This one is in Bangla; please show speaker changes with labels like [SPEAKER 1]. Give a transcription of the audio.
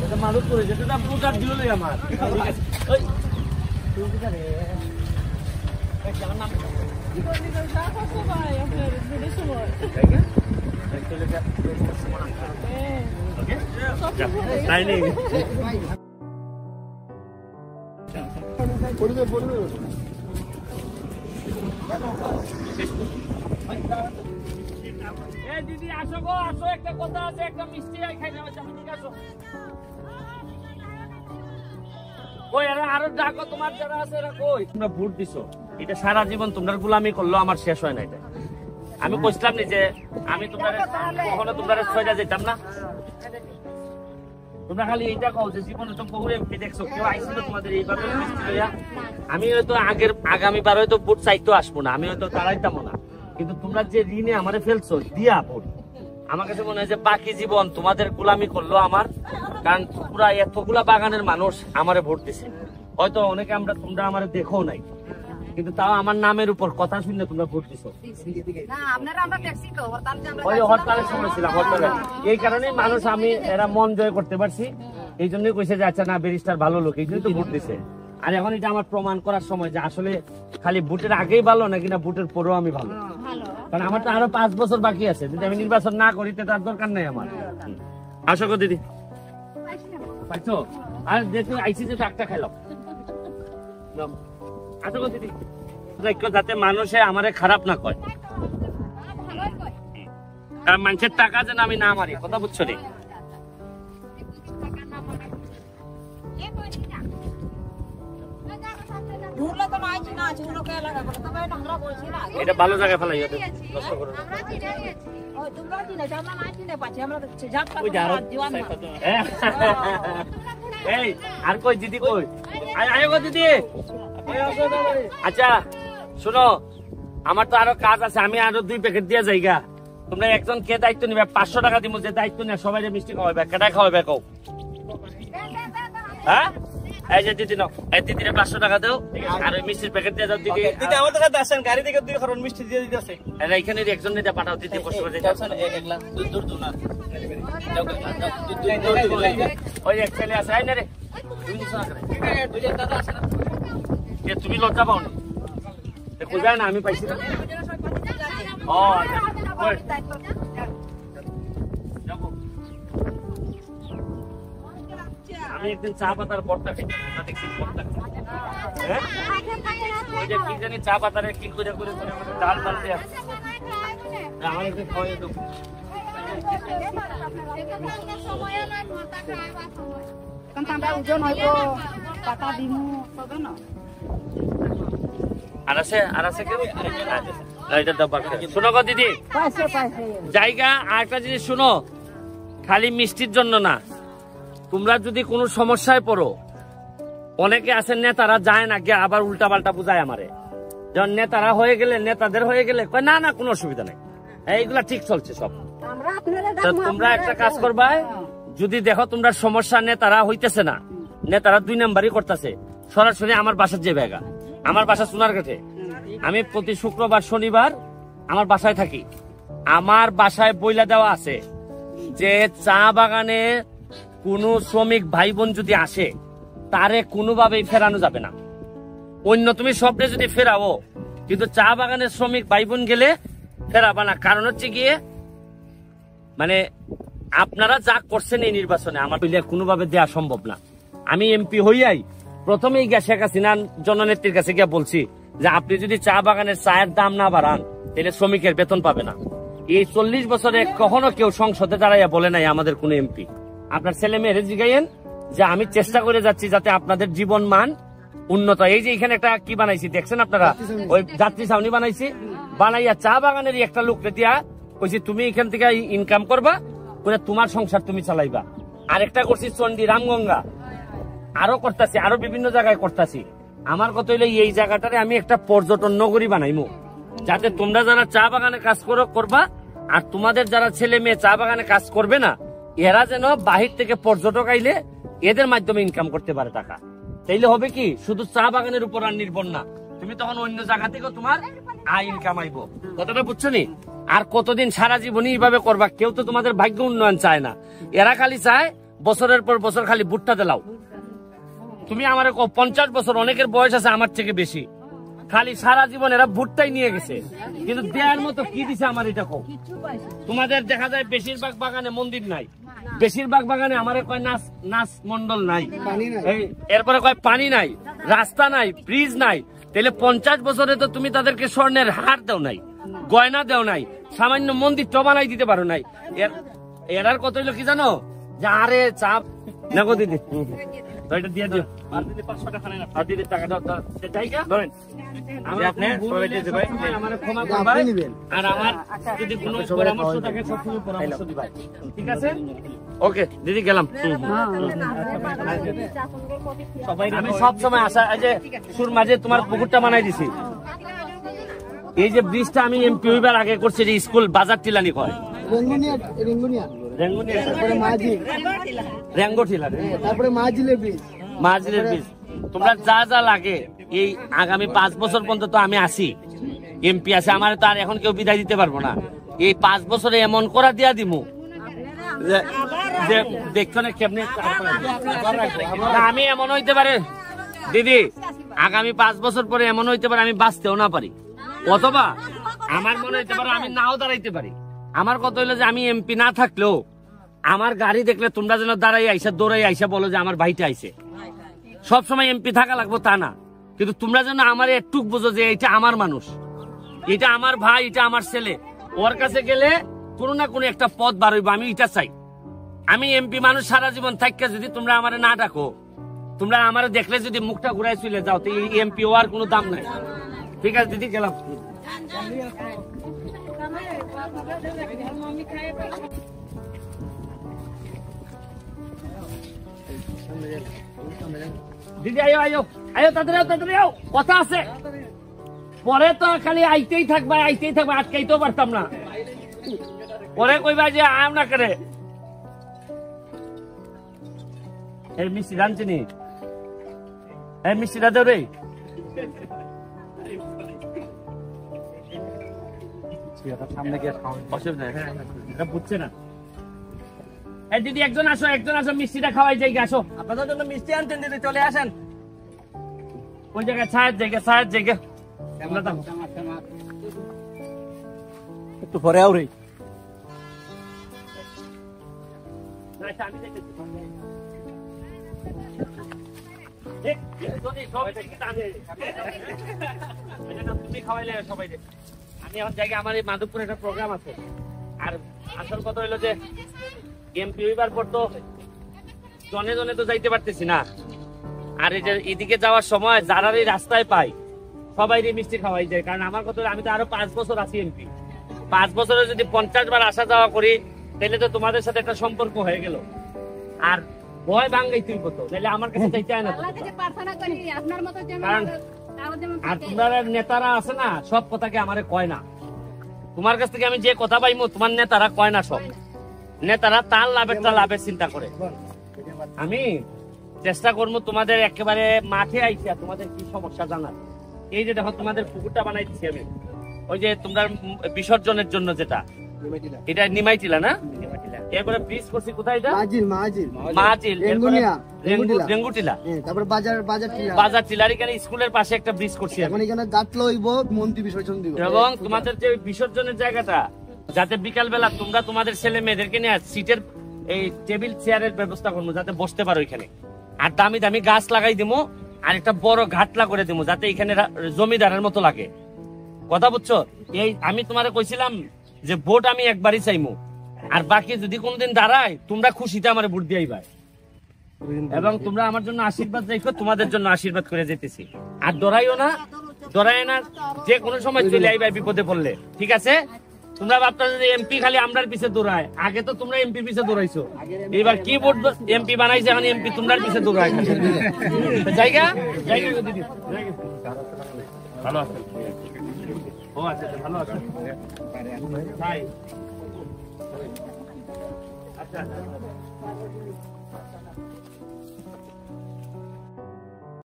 [SPEAKER 1] এটা মানুষ করে যেটা প্রকার দিল আমার তাই নেই দিদি আসো গো আসো একটা কথা আছে একটা মিষ্টি খাই যাবে আসো কই আরো ডাকো তোমার যারা আছে এরা কই তোমরা ভোট দিছো এটা সারা জীবন তোমরা গোলামি করলো আমার শেষ হয় না এটা আমি কইছিলাম নি যে আমি তোমার কখনো তোমরা ছয়টা যেতাম না তোমরা খালি এইটা কও যে জীবনে তো বহু এমপি দেখছো কেউ আইছিল তোমাদের এইভাবে মিষ্টি লইয়া আমি হয়তো আগামীবার হয়তো ভোট চাইতো আসবো না আমি হয়তো তাড়াইতামও না কিন্তু তোমরা যে ঋণে আমারে ফেলছো দিয়া ভোট আমার কাছে মনে হয় যে বাকি জীবন তোমাদের গোলামি করলো আমার কারণ পুরা এতগুলা বাগানের মানুষ আমারে ভোট দিছে হয়তো অনেকে তোমরা আমারে দেখো নাই কিন্তু তাও আমার নামের উপর কথা শুনলে তোমরা ভোট দিছো ওই হরতালের সময় ছিলাম হরতালে এই কারণে মানুষ আমি এরা মন জয় করতে পারছি এই জন্যই কইছে যে আচ্ছা না ব্যারিস্টার ভালো লোক এই জন্যই তো ভোট দিছে আর এখন এটা আমার প্রমাণ করার সময় যে আসলে খালি ভোটের আগেই ভালো নাকি না ভোটের পরেও আমি ভালো কারণ আমার তো আরো 5 বছর বাকি আছে যদি আমি নির্বাচন না করি তার দরকার নেই আমার আসো গো দিদি পাইছো আর দেখো আইসি যে টাকটা খাইলাম আসো গো দিদি যাতে মানুষে আমারে খারাপ না কয় কারণ মানুষের টাকা যেন আমি না মারি কথা বুঝছো নি এটা ভালো জায়গায় ফেলাই নষ্ট করো এই আর কই দিদি কই আয় গো দিদি আচ্ছা শোনো আমার তো আরো কাজ আছে আমি আরো 2 প্যাকেট দিয়ে যাইগা তোমরা একজন কে দায়িত্ব নিবে 500 টাকা দিব যে দায়িত্ব নিয়ে সবাই মিষ্টি খাওয়াবে কেটা খাওয়াবে কও হ্যাঁ এই যে দিদি নাও এই দিদিরে 500 টাকা দাও আর ওই মিষ্টির প্যাকেট দিয়ে দাও দিদি দিদি আমাদের কাছে আসেন গাড়ি থেকে 2 কারণ মিষ্টি দিয়ে দিতেছে আর এখানে একজন নিতে পাঠাও দিদি কষ্ট করে যাচ্ছেন একলা দূর দূর না ওই এক ছেলে আছে আই না রে তুমি দাদা আছে না তুমি লজ্জা পাও না দেখো যায় না আমি পাইছি না ও আমি একদিন চা পাতার বর্তা খেয়েছি দেখছি বর্তা ওই যে কি জানি চা পাতারে কি করে করে ডাল ডাল দিয়ে আমার একটু খাওয়াই দেবো
[SPEAKER 2] ওজন হইব পাতা দিমু তবে না
[SPEAKER 1] আর আছে কেউ এটা দাও শোনো গো দিদি জায়গা আর একটা জিনিস শুনো খালি মিষ্টির জন্য না তোমরা যদি কোনো সমস্যায় পড়ো অনেকে আছেন নেতারা যায় না গিয়ে আবার উল্টা পাল্টা বুঝায় আমারে যখন নেতারা হয়ে গেলে নেতাদের হয়ে গেলে কয় না না কোনো অসুবিধা নেই এইগুলা ঠিক চলছে সব তোমরা একটা কাজ করবা যদি দেখো তোমরা সমস্যা নেতারা হইতেছে না নেতারা 2 নাম্বারই করতেছে সরাসরি আমার বাসার যে বেগা আমার বাসা সোনারঘাটে আমি প্রতি শুক্রবার শনিবার আমার বাসায় থাকি আমার বাসায় বইলা দেওয়া আছে যে চা বাগানে কোন শ্রমিক ভাই বোন যদি আসে তারে কোনোভাবেই ফেরানো যাবে না অন্য তুমি সবটা যদি ফেরাও কিন্তু চা বাগানের শ্রমিক ভাই বোন গেলে ফেরাবা না কারণ হচ্ছে গিয়ে মানে আপনারা যা করছেন এই নির্বাচনে আমার কোনোভাবে দেওয়া সম্ভব না আমি এমপি হইয়াই প্রথমেই গিয়া শেখ হাসিনার জননেত্রীর কাছে গিয়া বলছি যে আপনি যদি চা বাগানের চায়ের দাম না বাড়ান তাহলে শ্রমিকের বেতন পাবে না এই 40 বছরে কখনো কেউ সংসদে দাঁড়াইয়া বলে নাই আমাদের কোন এমপি আপনার ছেলে মেয়েরে জিগাইয়েন যে আমি চেষ্টা করে যাচ্ছি যাতে আপনাদের জীবন মান উন্নত এই যে এখানে একটা কি বানাইছি দেখছেন আপনারা ওই যাত্রী ছাউনি বানাইছি বানাইয়া চা বাগানেরই একটা লোককে দিয়া কইছি তুমি এখান থেকে ইনকাম করবা করে তোমার সংসার তুমি চালাইবা আরেকটা করছি চন্ডী রামগঙ্গা আরো করতেছি আরো বিভিন্ন জায়গায় করতেছি আমার কথা হইলে এই জায়গাটারে আমি একটা পর্যটন নগরী বানাইমু যাতে তোমরা যারা চা বাগানে কাজ করবা আর তোমাদের যারা ছেলে মেয়ে চা বাগানে কাজ করবে না এরা যেন বাহির থেকে পর্যটক আইলে এদের মাধ্যমে ইনকাম করতে পারে টাকা তাইলে হবে কি শুধু চা বাগানের উপর আর নির্ভর না তুমি তখন অন্য জায়গা থেকেও তোমার আয় ইনকাম আইবো কথাটা বুঝছো নি আর কতদিন সারা জীবনই এইভাবে করবা কেউ তো তোমাদের ভাগ্য উন্নয়ন চায় না এরা খালি চায় বছরের পর বছর খালি ভুট্টা দেলাও। তুমি আমার 50 বছর, অনেকের বয়স আছে আমার থেকে বেশি, খালি সারা জীবন এরা ভুট্টাই নিয়ে গেছে, কিন্তু দেওয়ার মতো কি দিছে আমার এটা কও। তোমাদের দেখা যায় বেশিরভাগ বাগানে মন্দির নাই, বেশিরভাগ বাগানে আমার কয় নাচ মন্ডল নাই, এরপরে কয় পানি নাই, রাস্তা নাই, ব্রিজ নাই। তাহলে 50 বছরে তো তুমি তাদেরকে স্বর্ণের হার দেও নাই, গয়না দেও নাই, সামান্য মন্দির তো বানাই দিতে পারো নাই। এরার কত হইলো কি জানো, যে আরে চাপ নাগো দিদি, তো এটা দিয়ে দিও। আর দিদি 500 টাকা নেন, আর দিদি টাকা দাও, জায়গা ধরেন আপনি সবাই দিতে ভাই, আমারে ক্ষমা করবেন। আর আমার যদি কোনো পরামর্শ থাকে সবসময় পরামর্শ দিবেন, ঠিক আছে? ওকে দিদি, গেলাম। আমি সব সময় আসা, এই যে সুর মাঝে তোমার পুকুরটা বানাই দিছি, এই যে ব্রিজটা আমি এমপি হইবার আগে করছি, যে স্কুল বাজার টিলানি কয় মাঝিলের ব্রিজ। তোমরা যা যা লাগে এই আগামী 5 বছর পর্যন্ত তো আমি আসি, এমপি আছে, আমার তো আর এখন কেউ বিদায় দিতে পারবো না। এই 5 বছরে এমন করা দিয়া দিমু দেখছো না কেমনে। আমি এমন হইতে পারে দিদি, আগামী 5 বছর পরে এমন হইতে পারে আমি বাঁচতেও না পারি, অথবা আমার মনে হইতে পারে আমি নাও দাঁড়াইতে পারি। আমার কথা হইলো যে আমি এমপি না থাকলেও আমার গাড়ি দেখলে তোমরা যেন দাঁড়াই আইসা দৌড়াই আইসা বলো যে আমার ভাইটা আইছে। সবসময় এমপি থাকা লাগবো তা না, কিন্তু তোমরা যেন আমার একটু বুঝো যে এটা আমার মানুষ, এটা আমার ভাই, এটা আমার ছেলে। ওর কাছে গেলে কোনো না কোনো একটা পথ বার হইব, আমি এটা চাই। আমি এমপি মানুষ সারা জীবন থাকতে যদি তোমরা আমার না ডাকো, তোমরা আমার দেখলে যদি মুখটা ঘুরাই চলে যাও, তো এই এমপি হওয়ার কোনো দাম নাই। ঠিক আছে দিদি, গেলাম। দিদি আয়ো আয়ো আয়ো, তাড়াতাড়ি আও, কথা আছে। পরে তো খালি আইতেই থাকবা, আটকাইতেও পারতাম না। পরে কইবা যে আম না করে এই মিষ্টি রাঁধছিনি, এই মিষ্টিটা দেও রে। বুঝছে না। দিদি একজন আসো, মিষ্টিটা খাওয়াই জায়গা আসো। আপনাদের জন্য মিষ্টি আনছেন দিদি, চলে আসেন। ওই জায়গায় ছায়ের জায়গা একটু পরে আও রে। তুমি খাওয়াইলে সবাই। আমি এখন জায়গায় আমার এই মাধবপুরে একটা প্রোগ্রাম আছে। আর আসল কথা হইলো যে এমপি হইবার পর তো জনে জনে তো যাইতে পারতেছি না। আর এই যে এদিকে যাওয়ার সময় যারা এই রাস্তায় পাই সবাই মিষ্টি খাওয়াই যায়। কারণ আমার কথা আমি তো আরো 5 বছর আছি এমপি। 5 বছরে যদি 50 বার আসা যাওয়া করি, তাহলে তো তোমাদের সাথে একটা সম্পর্ক হয়ে গেল। আর ভয় ভাঙ্গাই তুই কত, তাহলে আমার কাছে চাইতে হয় না। কারণ আর তোমার নেতারা আছে না, সব কথাকে আমারে কয় না। তোমার কাছ থেকে আমি যে কথা পাইমো, তোমার নেতারা কয় না। সব নেতারা তার লাভের চিন্তা করে। আমি চেষ্টা করবো তোমাদের একেবারে মাঠে আইসা তোমাদের কি সমস্যা জানার। এই যে দেখো তোমাদের পুকুরটা বানাই দিচ্ছি আমি, ওই যে তোমরা বিসর্জনের জন্য যেটা, এটা নিমাইটিলা না, এরপরে ব্রিজ করছি কোথায়, এটা মাজিল রেঙ্গুটিলা, তারপরে বাজার টিলার এখানে স্কুলের পাশে একটা ব্রিজ করছি এখন। এখানে গাতলা হইব, মন্দির বিসর্জন দিব। এবং তোমাদের যে বিসর্জনের জায়গাটা, যাতে বিকাল বেলা তোমরা তোমাদের ছেলে মেয়েদেরকে নিয়ে সিটের এই টেবিল চেয়ারের ব্যবস্থা করবো, যাতে বসতে পারো এখানে। আর দামি দামি গাছ লাগাই দিবো, আর একটা বড় ঘাটলা করে দিবো, যাতে এখানে জমিদারের মতো লাগে। কথা বুঝছো? এই আমি তোমারে কইছিলাম যে ভোট আমি একবারই চাইমু, আর বাকি যদি কোনদিন দাঁড়ায় তোমরা খুশিতে আমার ভোট দিয়াইবা। এবং তোমরা আমার জন্য আশীর্বাদ রাখো, তোমাদের জন্য আশীর্বাদ করে যেতেছি। আর ডরাইও না, যে কোনো সময় চলে আইবা বিপদে পড়লে, ঠিক আছে? তোমরা ভাবতা যে এমপি খালি আমরার পিছে দৌড়ায়, আগে তো তোমরা এমপি পিছে দৌড়াইছো, এবার কি ভোট এমপি বানাইছে, এখন এমপি তোমরার পিছে দৌড়ায়। জায়গা দিদি ভালো আছে? ও আচ্ছা, ভালো আছে। আচ্ছা